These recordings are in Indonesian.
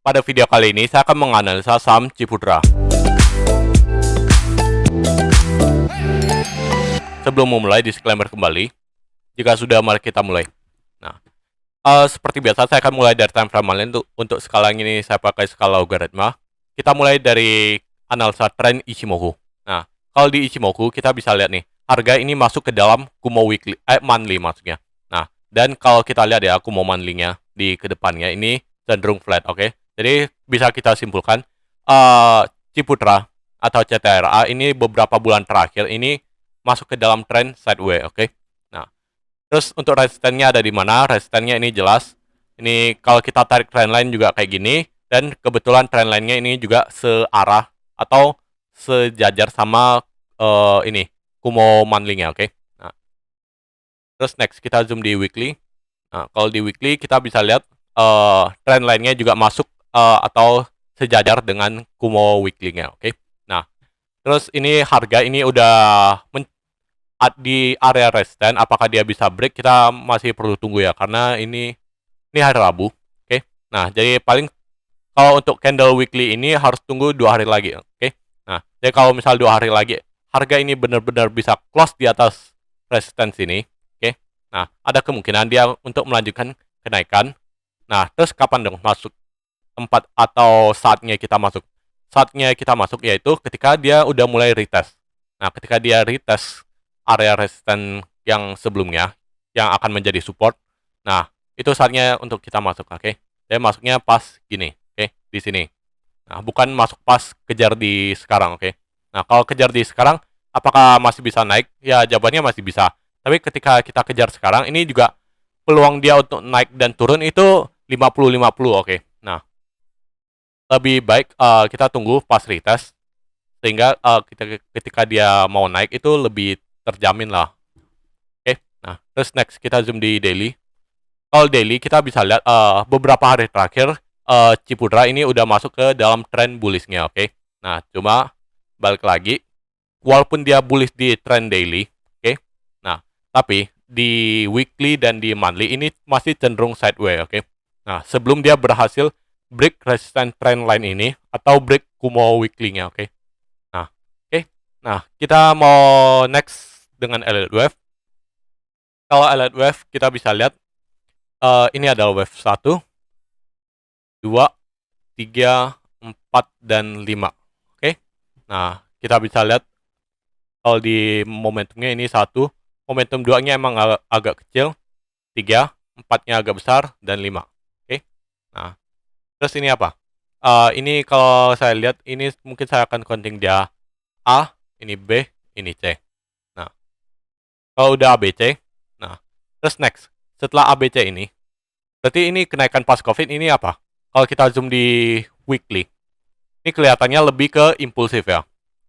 Pada video kali ini saya akan menganalisa saham Ciputra. Sebelum memulai, disclaimer kembali. Jika sudah, mari kita mulai. Nah, seperti biasa saya akan mulai dari time frame line. Untuk skala ini saya pakai skala logaritma. Kita mulai dari analisa tren Ichimoku. Nah, kalau di Ichimoku kita bisa lihat nih, harga ini masuk ke dalam Kumo weekly, monthly maksudnya. Nah, dan kalau kita lihat ya Kumo monthly-nya di kedepannya ini cenderung flat, oke? Jadi bisa kita simpulkan Ciputra atau CTRA ini beberapa bulan terakhir ini masuk ke dalam tren sideways, oke? Nah, terus untuk resistennya ada di mana? Resistennya ini jelas. Ini kalau kita tarik trendline juga kayak gini, dan kebetulan trendline-nya ini juga searah atau sejajar sama ini Kumo monthly-nya, oke? Nah, terus next kita zoom di weekly. Nah, kalau di weekly kita bisa lihat trendline-nya juga masuk atau sejajar dengan Kumo weekly-nya, oke? Nah, terus ini harga ini udah di area resisten, apakah dia bisa break? Kita masih perlu tunggu ya, karena ini hari Rabu, oke? Nah, jadi paling kalau untuk candle weekly ini harus tunggu 2 hari lagi, oke? Nah, jadi kalau misal 2 hari lagi harga ini benar-benar bisa close di atas resistance ini, oke? Nah, ada kemungkinan dia untuk melanjutkan kenaikan. Nah, terus kapan dong masuk tempat atau saatnya kita masuk? Saatnya kita masuk yaitu ketika dia udah mulai retest. Nah, ketika dia retest area resisten yang sebelumnya yang akan menjadi support, nah itu saatnya untuk kita masuk, oke? Jadi masuknya pas gini, oke? Di sini. Nah, bukan masuk pas kejar di sekarang, oke? Nah, kalau kejar di sekarang, apakah masih bisa naik? Ya, jawabannya masih bisa. Tapi ketika kita kejar sekarang, ini juga peluang dia untuk naik dan turun itu 50-50, oke? Nah, lebih baik kita tunggu pas retest, sehingga ketika dia mau naik itu lebih terjamin lah. Oke, nah terus next kita zoom di daily. Kalau daily kita bisa lihat beberapa hari terakhir Ciputra ini udah masuk ke dalam tren bullish-nya, oke? Nah, cuma balik lagi, walaupun dia bullish di trend daily, oke? Nah, tapi di weekly dan di monthly ini masih cenderung sideways, oke? Nah, sebelum dia berhasil break resistance trend line ini atau break Kumo weekly-nya, oke? Nah, oke. Nah, kita mau next dengan Elliott Wave. Kalau Elliott Wave kita bisa lihat ini adalah wave 1, 2, 3, 4, dan 5. Oke. Nah, kita bisa lihat kalau di momentumnya ini 1, momentum 2-nya emang agak kecil, 3, 4-nya agak besar, dan 5. Oke. Nah, terus ini apa? Ini kalau saya lihat, ini mungkin saya akan counting dia A, ini B, ini C. Nah, kalau udah ABC, nah, terus next, setelah ABC ini, berarti ini kenaikan pas COVID ini apa? Kalau kita zoom di weekly, ini kelihatannya lebih ke impulsif ya.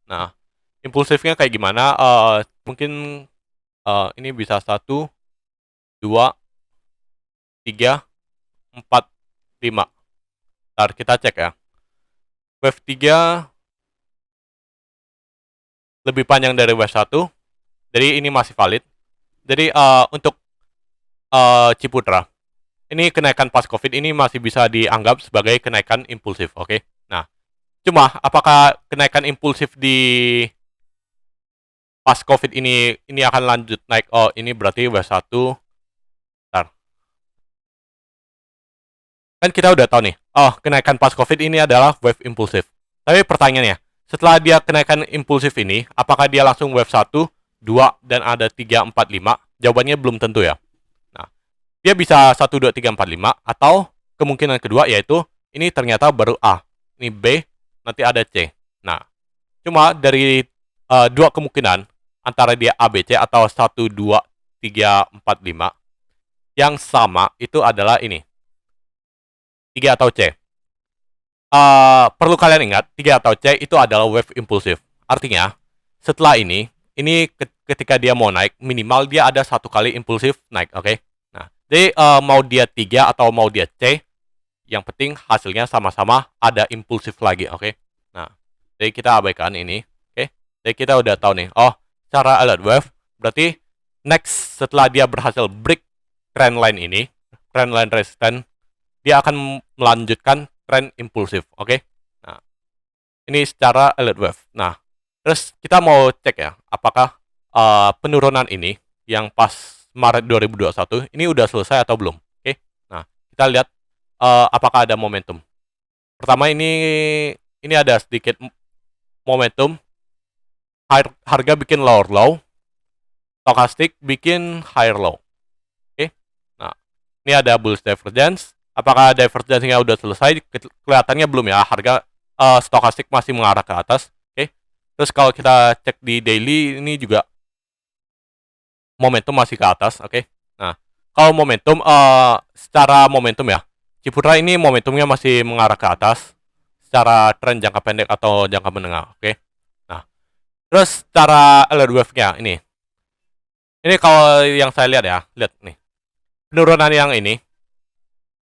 Nah, impulsifnya kayak gimana? Mungkin ini bisa 1, 2, 3, 4, 5. Ntar kita cek ya. Wave 3 lebih panjang dari wave 1, jadi ini masih valid. Jadi untuk Ciputra, ini kenaikan pas COVID ini masih bisa dianggap sebagai kenaikan impulsif, oke? Nah, cuma apakah kenaikan impulsif di pas COVID ini akan lanjut naik? Oh, ini berarti wave 1. Bentar. Kan kita udah tahu nih, oh, kenaikan pas COVID ini adalah wave impulsif. Tapi pertanyaannya, setelah dia kenaikan impulsif ini, apakah dia langsung wave 1, 2, dan ada 3, 4, 5? Jawabannya belum tentu ya. Nah, dia bisa 1, 2, 3, 4, 5, atau kemungkinan kedua yaitu ini ternyata baru A, ini B, nanti ada C. Nah, cuma dari dua kemungkinan antara dia A, B, C atau 1, 2, 3, 4, 5, yang sama itu adalah ini, 3 atau C. Perlu kalian ingat, 3 atau C itu adalah wave impulsif. Artinya, setelah ini ketika dia mau naik, minimal dia ada 1 kali impulsif naik, oke? Nah, jadi mau dia 3 atau mau dia C, yang penting hasilnya sama-sama ada impulsif lagi, oke? Nah, jadi kita abaikan ini, oke? Jadi kita udah tahu nih, oh, cara Elliott Wave, berarti next setelah dia berhasil break trendline ini, trendline resistance, dia akan melanjutkan tren impulsif, oke? Nah, ini secara alert wave. Nah, terus kita mau cek ya, apakah penurunan ini yang pas Maret 2021 ini udah selesai atau belum? Oke. Nah, kita lihat apakah ada momentum. Pertama ini ada sedikit momentum, harga bikin lower low, stokastik bikin higher low. Oke. Nah, ini ada bullish divergence. Apakah divergence-nya udah selesai? Kelihatannya belum ya. Harga stokastik masih mengarah ke atas. Oke. Terus kalau kita cek di daily ini juga momentum masih ke atas. Oke. Nah, kalau momentum secara momentum ya, Ciputra ini momentumnya masih mengarah ke atas secara tren jangka pendek atau jangka menengah. Oke. Nah, terus secara alert wave-nya ini. Ini kalau yang saya lihat ya, lihat nih. Penurunan yang ini.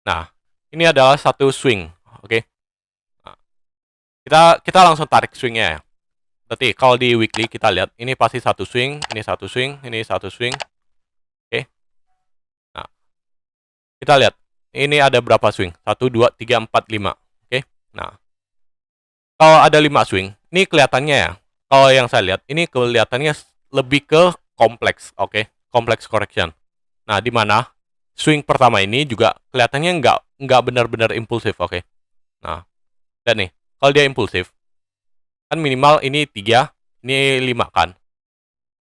Nah, ini adalah satu swing, oke. Nah, kita langsung tarik swingnya ya. Berarti kalau di weekly kita lihat ini pasti satu swing, ini satu swing, ini satu swing. Oke. Nah, kita lihat ini ada berapa swing? 1 2 3 4 5. Oke. Nah, kalau ada 5 swing, ini kelihatannya ya. Kalau yang saya lihat ini kelihatannya lebih ke kompleks, oke. Kompleks correction. Nah, di mana swing pertama ini juga kelihatannya nggak benar-benar impulsif, oke. Nah, lihat nih, kalau dia impulsif, kan minimal ini 3, ini 5 kan.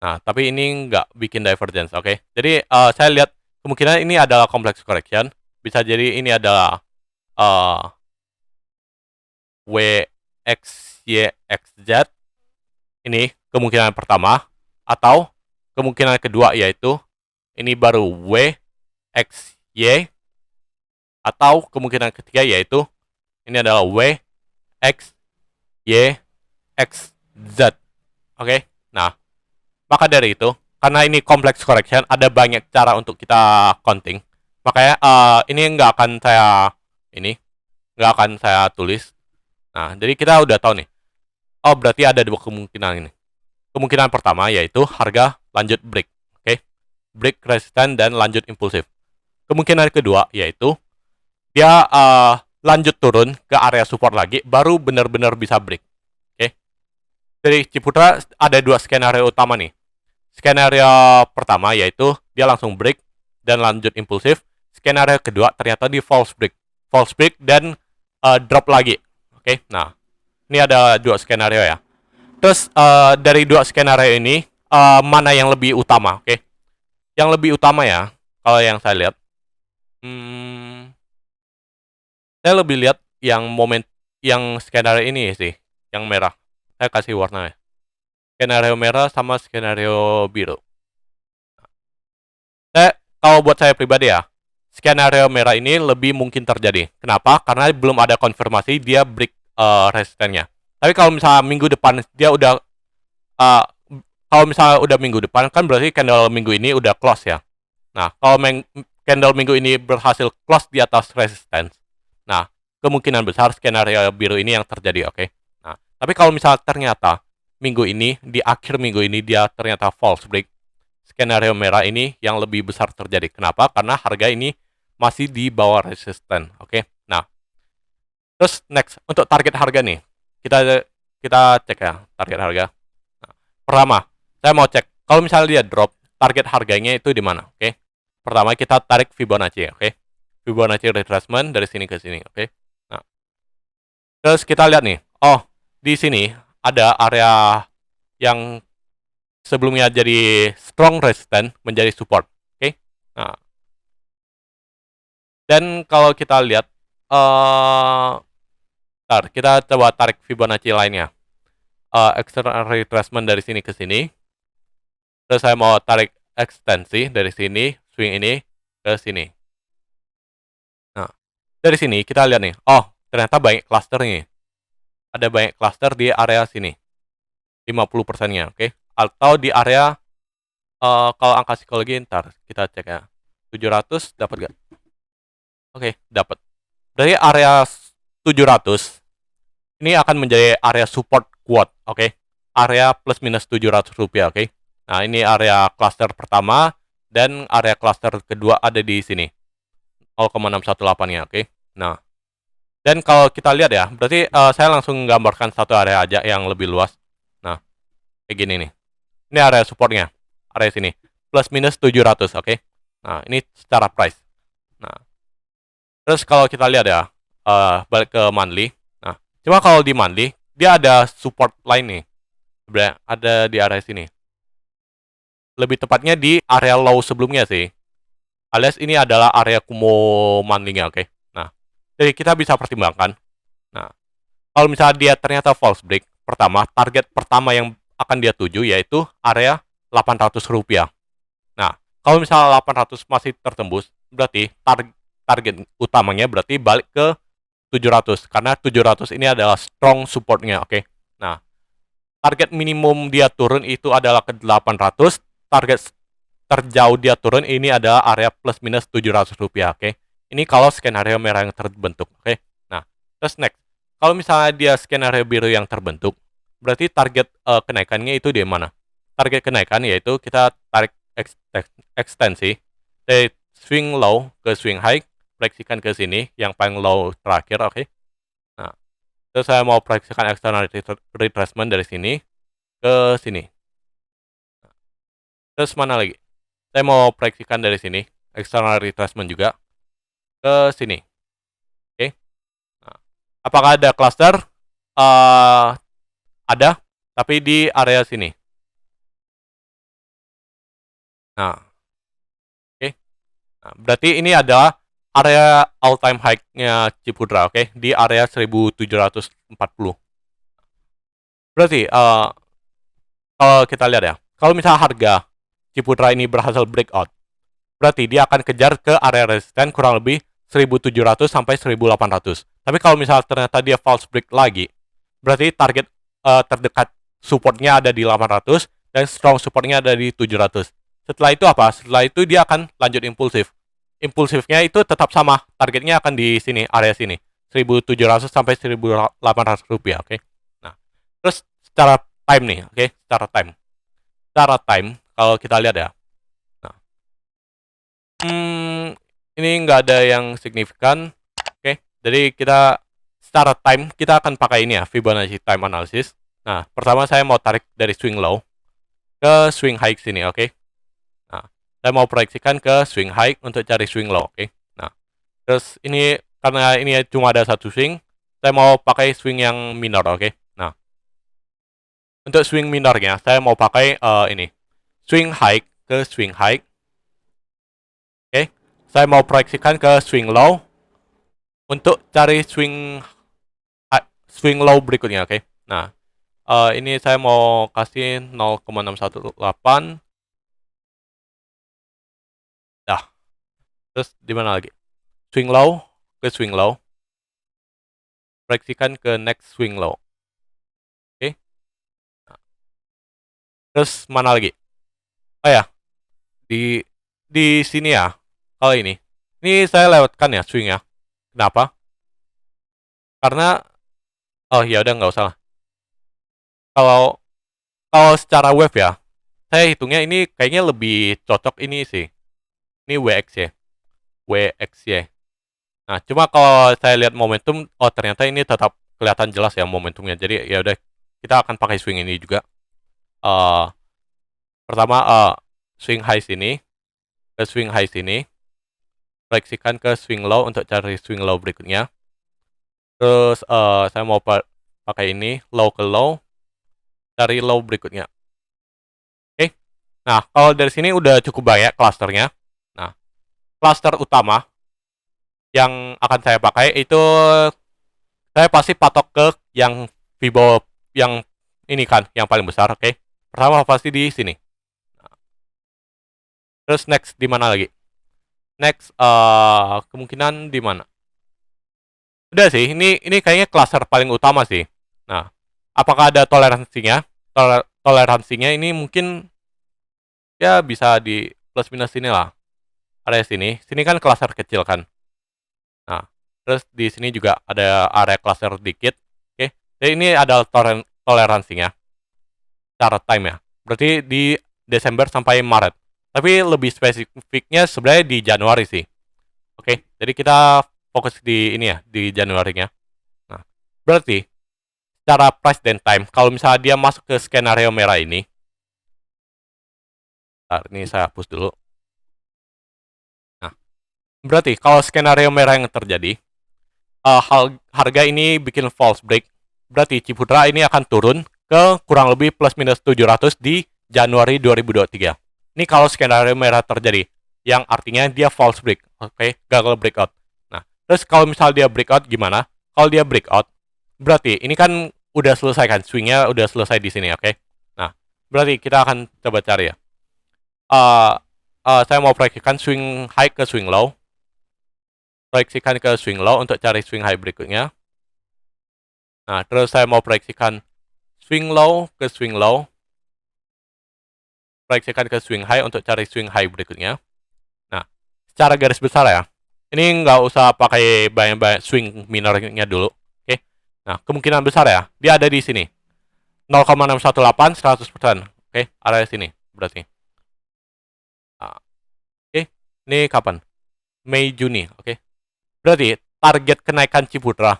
Nah, tapi ini nggak bikin divergence, oke. Jadi, saya lihat kemungkinan ini adalah complex correction. Bisa jadi ini adalah WXYXZ. Ini kemungkinan pertama. Atau kemungkinan kedua yaitu ini baru WXY. Atau kemungkinan ketiga yaitu ini adalah WXYXZ. Oke. Nah, maka dari itu, karena ini complex correction, ada banyak cara untuk kita counting. Makanya ini nggak akan saya tulis. Nah, jadi kita udah tahu nih. Oh, berarti ada dua kemungkinan ini. Kemungkinan pertama yaitu harga lanjut break, oke? Break resisten dan lanjut impulsif. Kemungkinan kedua yaitu dia lanjut turun ke area support lagi, baru benar-benar bisa break, oke? Jadi Ciputra ada dua skenario utama nih. Skenario pertama yaitu dia langsung break dan lanjut impulsif. Skenario kedua ternyata di false break dan drop lagi, oke? Nah, ini ada dua skenario ya. Terus dari dua skenario ini mana yang lebih utama, oke? Yang lebih utama ya, kalau yang saya lihat, saya lebih lihat yang skenario ini sih, yang merah. Saya kasih warna ya. Skenario merah sama skenario biru. Kalau buat saya pribadi ya, skenario merah ini lebih mungkin terjadi. Kenapa? Karena belum ada konfirmasi dia break resistennya. Tapi kalau misalnya minggu depan dia udah kalau misalnya udah minggu depan kan berarti candle minggu ini udah close ya. Nah, kalau candle minggu ini berhasil close di atas resistance, nah kemungkinan besar skenario biru ini yang terjadi, oke. Nah, tapi kalau misalnya ternyata minggu ini di akhir minggu ini dia ternyata false break, skenario merah ini yang lebih besar terjadi. Kenapa? Karena harga ini masih di bawah resisten, oke. Nah, terus next untuk target harga nih, kita cek ya target harga. Nah, pertama, saya mau cek kalau misalnya dia drop, target harganya itu di mana, oke. Pertama kita tarik Fibonacci, oke. Fibonacci retracement dari sini ke sini, oke. Nah, terus kita lihat nih, oh di sini ada area yang sebelumnya jadi strong resistance menjadi support, oke. Nah, dan kalau kita lihat, kita coba tarik Fibonacci lainnya. External retracement dari sini ke sini. Terus saya mau tarik ekstensi dari sini, swing ini ke sini. Nah, dari sini kita lihat nih, oh ternyata banyak cluster nih. Ada banyak cluster di area sini. 50%-nya, oke. Atau di area, kalau angka psikologi ntar kita cek ya. 700 dapat gak? Oke, dapat. Dari area 700, ini akan menjadi area support kuat, oke. Area plus minus 700 rupiah, oke. Nah, ini area cluster pertama dan area cluster kedua ada di sini. 0,618-nya, oke. Nah, Dan kalau kita lihat ya, berarti saya langsung gambarkan satu area aja yang lebih luas. Nah, kayak gini nih. Ini area supportnya, area sini. Plus minus 700, oke? Nah, ini secara price. Nah, terus kalau kita lihat ya, balik ke monthly. Nah, cuma kalau di monthly, dia ada support line nih. Sebenarnya ada di area sini. Lebih tepatnya di area low sebelumnya sih. Alias ini adalah area Kumo monthly-nya, oke? Nah, jadi kita bisa pertimbangkan. Nah, kalau misalnya dia ternyata false break, pertama, target pertama yang akan dia tuju yaitu area 800 rupiah. Nah, kalau misalnya 800 masih tertembus, berarti target utamanya berarti balik ke 700, karena 700 ini adalah strong supportnya, oke? Nah, target minimum dia turun itu adalah ke 800, target terjauh dia turun ini adalah area plus minus 700 rupiah, oke? Ini kalau skenario merah yang terbentuk, oke? Nah, terus next, kalau misalnya dia skenario biru yang terbentuk, berarti target kenaikannya itu di mana? Target kenaikan yaitu kita tarik ekstensi dari swing low ke swing high, proyeksikan ke sini, yang paling low terakhir, oke? Nah, terus saya mau proyeksikan external retracement dari sini ke sini. Terus mana lagi? Saya mau proyeksikan dari sini, external retracement juga, ke sini. Oke. Nah, apakah ada cluster? Ada, tapi di area sini. Nah, oke. Nah, berarti ini adalah area all time high-nya Cipudra, oke? Di area 1740. Berarti, kalau kita lihat ya, kalau misalnya harga Cipudra ini berhasil breakout, berarti dia akan kejar ke area resisten kurang lebih 1700 sampai 1800. Tapi kalau misalnya ternyata dia false break lagi, berarti target terdekat supportnya ada di 800 dan strong supportnya ada di 700. Setelah itu apa? Setelah itu dia akan lanjut impulsif. Impulsifnya itu tetap sama, targetnya akan di sini, area sini, 1700 sampai 1800 rupiah, oke? Nah, terus secara time nih, oke? Secara time, kalau kita lihat ya, nah, ini nggak ada yang signifikan, oke? Jadi kita secara time kita akan pakai ini ya, Fibonacci time analysis. Nah, pertama saya mau tarik dari swing low ke swing high sini, oke? Nah, saya mau proyeksikan ke swing high untuk cari swing low, oke? Nah, terus ini karena ini cuma ada satu swing, saya mau pakai swing yang minor, oke? Nah, untuk swing minornya saya mau pakai ini, swing high ke swing high, oke? Saya mau proyeksikan ke swing low untuk cari swing low berikutnya, oke? Nah, ini saya mau kasih 0,618. Dah. Terus di mana lagi? Swing low ke swing low. Proyeksikan ke next swing low. Oke. Nah, terus mana lagi? Oh ya, di sini ya. Kalau ini saya lewatkan ya swingnya. Kenapa? Karena ya udah nggak usah lah. Kalau kalau secara wave ya, saya hitungnya ini kayaknya lebih cocok ini sih. Ini WXY. WXY. Nah, cuma kalau saya lihat momentum, oh ternyata ini tetap kelihatan jelas ya momentumnya. Jadi ya udah kita akan pakai swing ini juga. Pertama swing high sini ke swing high sini, proyeksikan ke swing low untuk cari swing low berikutnya. Terus saya mau pakai ini low ke low, cari low berikutnya. Oke. Nah, kalau dari sini udah cukup banyak clusternya. Nah, cluster utama yang akan saya pakai itu saya pasti patok ke yang Fibo yang ini kan, yang paling besar, oke? Pertama pasti di sini. Terus next di mana lagi? Next kemungkinan di mana? Udah sih, ini kayaknya cluster paling utama sih. Nah, apakah ada toleransinya? Toleransinya ini mungkin ya bisa di plus minus sini lah. Area sini. Sini kan cluster kecil kan. Nah, terus di sini juga ada area cluster dikit. Oke. Jadi ini adalah toleransinya secara time ya. Berarti di Desember sampai Maret. Tapi lebih spesifiknya sebenarnya di Januari sih. Oke. Jadi kita fokus di ini ya, di Januarinya. Nah, berarti secara price dan time, kalau misalnya dia masuk ke skenario merah ini, ini saya hapus dulu. Nah, berarti kalau skenario merah yang terjadi, harga ini bikin false break, berarti Ciputra ini akan turun ke kurang lebih plus minus 700 di Januari 2023. Ini kalau skenario merah terjadi, yang artinya dia false break, oke, gagal breakout. Nah, terus kalau misal dia breakout gimana? Kalau dia breakout, berarti ini kan udah selesai kan, swingnya udah selesai di sini, oke? Nah, berarti kita akan coba cari ya. Saya mau proyeksikan swing high ke swing low, proyeksikan ke swing low untuk cari swing high berikutnya. Nah, terus saya mau proyeksikan swing low ke swing low, proyeksikan ke swing high untuk cari swing high berikutnya. Nah, secara garis besar ya, ini nggak usah pakai banyak-banyak swing minornya dulu, oke? Nah, kemungkinan besar ya, dia ada di sini, 0,618 100%, oke? Area sini berarti. Nah, oke, ini kapan? Mei Juni, oke? Berarti target kenaikan Ciputra,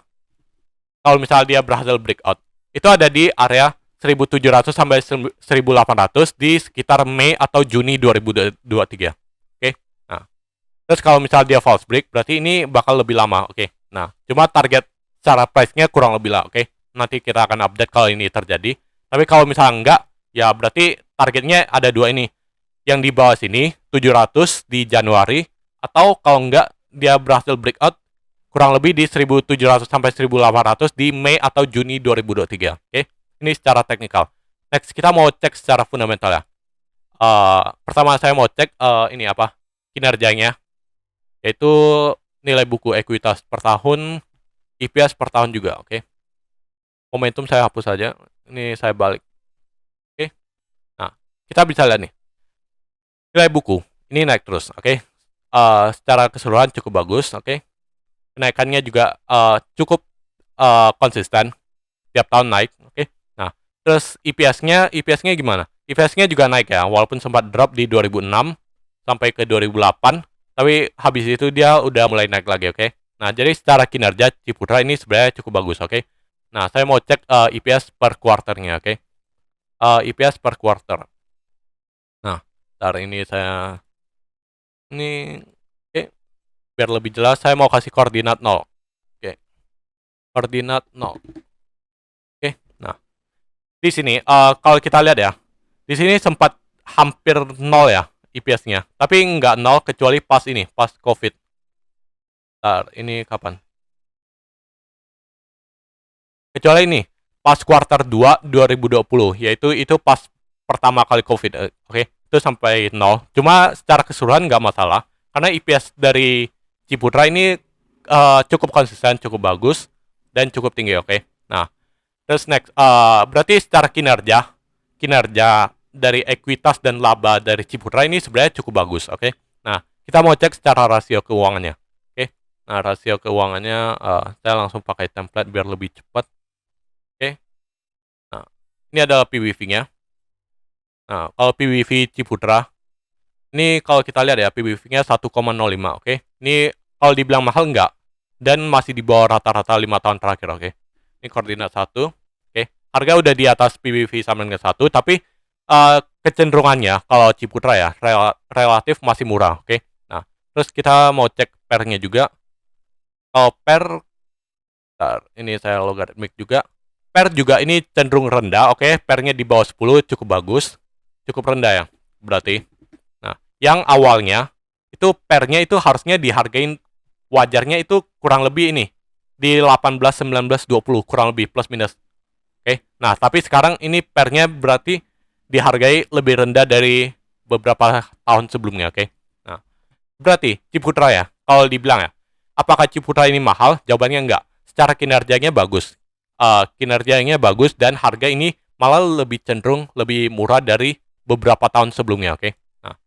kalau misalnya dia berhasil breakout, itu ada di area 1700 sampai 1800 di sekitar Mei atau Juni 2023. Oke. Nah, terus kalau misalnya dia false break, berarti ini bakal lebih lama, oke. Nah, cuma target secara price-nya kurang lebih lah, oke. Nanti kita akan update kalau ini terjadi. Tapi kalau misalnya enggak, ya berarti targetnya ada dua ini. Yang di bawah sini 700 di Januari, atau kalau enggak dia berhasil breakout kurang lebih di 1700 sampai 1800 di Mei atau Juni 2023. Oke. Ini secara teknikal. Next, kita mau cek secara fundamental ya. Pertama saya mau cek ini apa? Kinerjanya. Yaitu nilai buku ekuitas per tahun, EPS per tahun juga, oke. Momentum saya hapus saja. Ini saya balik. Oke. Nah, kita bisa lihat nih. Nilai buku ini naik terus, oke. Secara keseluruhan cukup bagus, oke. Kenaikannya juga cukup konsisten, tiap tahun naik, oke. Nah, terus EPS-nya gimana? EPS-nya juga naik ya, walaupun sempat drop di 2006 sampai ke 2008, tapi habis itu dia udah mulai naik lagi, oke. Nah, jadi secara kinerja Ciputra ini sebenarnya cukup bagus, oke. Nah, saya mau cek EPS per quarter-nya, oke. EPS per quarter. Nah, ntar ini saya oke. Biar lebih jelas, saya mau kasih koordinat 0. Oke. Koordinat 0. Oke. Nah, di sini kalau kita lihat ya, di sini sempat hampir 0 ya EPS-nya, tapi nggak 0 kecuali pas ini, pas COVID. Ntar, ini kapan? Kecuali ini, pas kuartal 2 2020, yaitu itu pas pertama kali COVID, oke? Itu sampai 0. Cuma secara keseluruhan nggak masalah, karena EPS dari Ciputra ini cukup konsisten, cukup bagus, dan cukup tinggi, oke? Nah, terus next, berarti secara kinerja dari ekuitas dan laba dari Ciputra ini sebenarnya cukup bagus, oke? Nah, kita mau cek secara rasio keuangannya, oke? Nah, rasio keuangannya saya langsung pakai template biar lebih cepat, oke? Nah, ini adalah PBV-nya. Nah, kalau PBV Ciputra, ini kalau kita lihat ya, PBV-nya 1,05, oke? Ini kalau dibilang mahal enggak, dan masih di bawah rata-rata 5 tahun terakhir, oke? Ini koordinat 1, oke? Harga udah di atas PBV sama dengan 1, tapi kecenderungannya kalau Ciputra ya, relatif masih murah, oke? Nah, terus kita mau cek pair-nya juga. Kalau pair, ini saya logarithmic juga. Pair juga ini cenderung rendah, oke? Pair-nya di bawah 10 cukup bagus. Cukup rendah ya, berarti. Nah, yang awalnya itu pair-nya itu harusnya dihargain wajarnya itu kurang lebih ini di 18, 19, 20 kurang lebih plus minus. Oke. Nah, tapi sekarang ini pair-nya berarti dihargai lebih rendah dari beberapa tahun sebelumnya, oke. Nah, berarti Ciputra ya, kalau dibilang ya, apakah Ciputra ini mahal? Jawabannya enggak. Secara kinerjanya bagus. Kinerjanya bagus dan harga ini malah lebih cenderung lebih murah dari beberapa tahun sebelumnya, oke. Nah,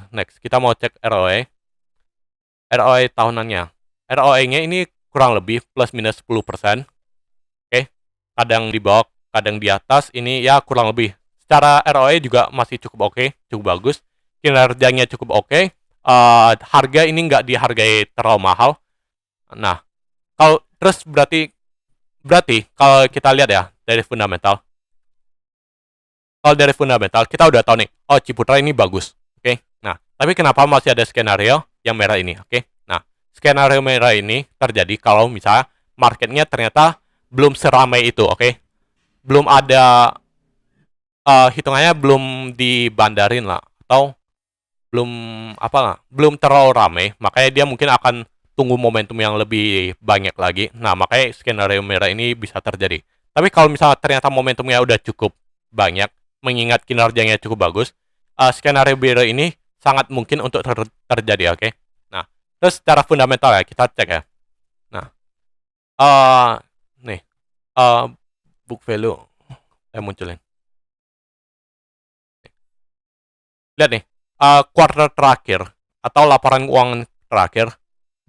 next kita mau cek ROE. ROE tahunannya. ROE-nya ini kurang lebih plus minus 10%. Oke. Kadang di bawah, kadang di atas. Ini ya kurang lebih. Secara ROE juga masih cukup oke, cukup bagus. Kinerjanya cukup oke. Harga ini nggak dihargai terlalu mahal. Nah, kalau terus berarti kalau kita lihat ya dari fundamental, kita udah tahu nih, oh Ciputra ini bagus, oke? Nah, tapi kenapa masih ada skenario yang merah ini, oke? Nah, skenario merah ini terjadi kalau misalnya marketnya ternyata belum seramai itu, oke? Belum ada hitungannya belum dibandarin lah, atau belum apa lah, belum terlalu ramai, makanya dia mungkin akan tunggu momentum yang lebih banyak lagi. Nah, makanya skenario merah ini bisa terjadi. Tapi kalau misalnya ternyata momentumnya udah cukup banyak, mengingat kinerjanya cukup bagus, skenario biru ini sangat mungkin untuk terjadi, oke? Nah, terus secara fundamental ya, kita cek ya. Nah, nih, book value, saya munculin. Lihat nih, quarter terakhir, atau laporan keuangan terakhir,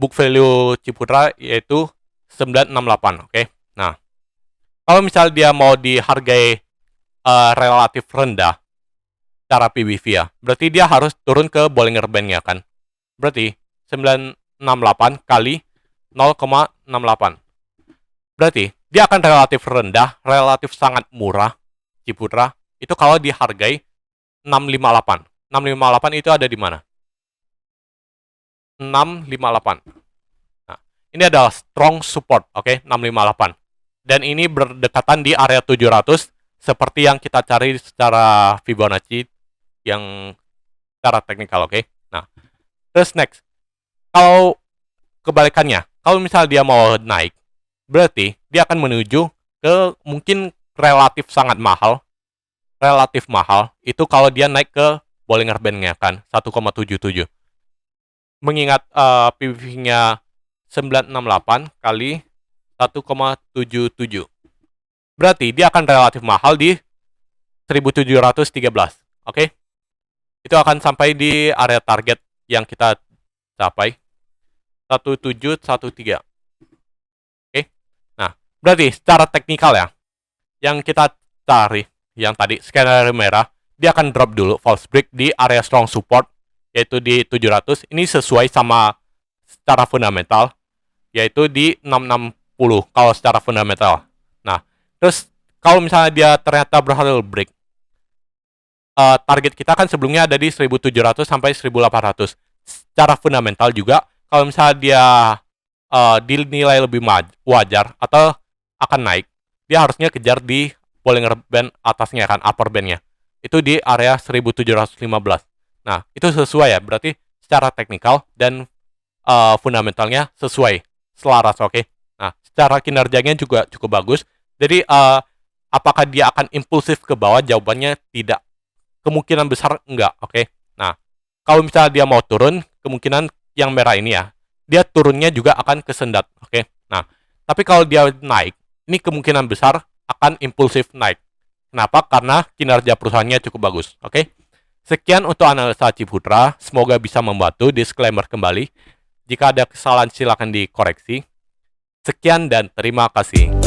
book value Ciputra yaitu 968, oke? Nah, kalau misal dia mau dihargai relatif rendah secara PBV ya, berarti dia harus turun ke Bollinger Band-nya kan. Berarti 968 kali 0,68. Berarti dia akan relatif rendah, relatif sangat murah Ciputra itu kalau dihargai 658. 658 itu ada di mana? 658. Nah, ini adalah strong support, oke? 658. Dan ini berdekatan di area 700 seperti yang kita cari secara Fibonacci yang secara teknikal, oke? Nah, terus next. Kalau kebalikannya, kalau misal dia mau naik, berarti dia akan menuju ke mungkin relatif sangat mahal. Relatif mahal itu kalau dia naik ke Bollinger Band-nya kan, 1,77. Mengingat PBV-nya 968 kali 1,77. Berarti dia akan relatif mahal di 1713. Oke? Itu akan sampai di area target yang kita capai 1713. Oke? Nah, berarti secara teknikal ya, yang kita cari yang tadi skenario merah, dia akan drop dulu false break di area strong support yaitu di 700. Ini sesuai sama secara fundamental yaitu di 660 kalau secara fundamental. Nah, terus kalau misalnya dia ternyata berhasil break, target kita kan sebelumnya ada di 1700 sampai 1800. Secara fundamental juga, kalau misalnya dia dinilai lebih wajar atau akan naik, dia harusnya kejar di Bollinger Band atasnya kan, upper bandnya. Itu di area 1715. Nah, itu sesuai ya, berarti secara teknikal dan fundamentalnya sesuai, selaras, oke? Nah, secara kinerjanya juga cukup bagus. Jadi, apakah dia akan impulsif ke bawah? Jawabannya tidak. Kemungkinan besar enggak, oke? Nah, kalau misalnya dia mau turun, kemungkinan yang merah ini ya, dia turunnya juga akan kesendat, oke? Nah, tapi kalau dia naik, ini kemungkinan besar akan impulsif naik. Kenapa? Karena kinerja perusahaannya cukup bagus, oke? Sekian untuk analisa Ciputra, semoga bisa membantu. Disclaimer kembali, jika ada kesalahan silakan dikoreksi. Sekian dan terima kasih.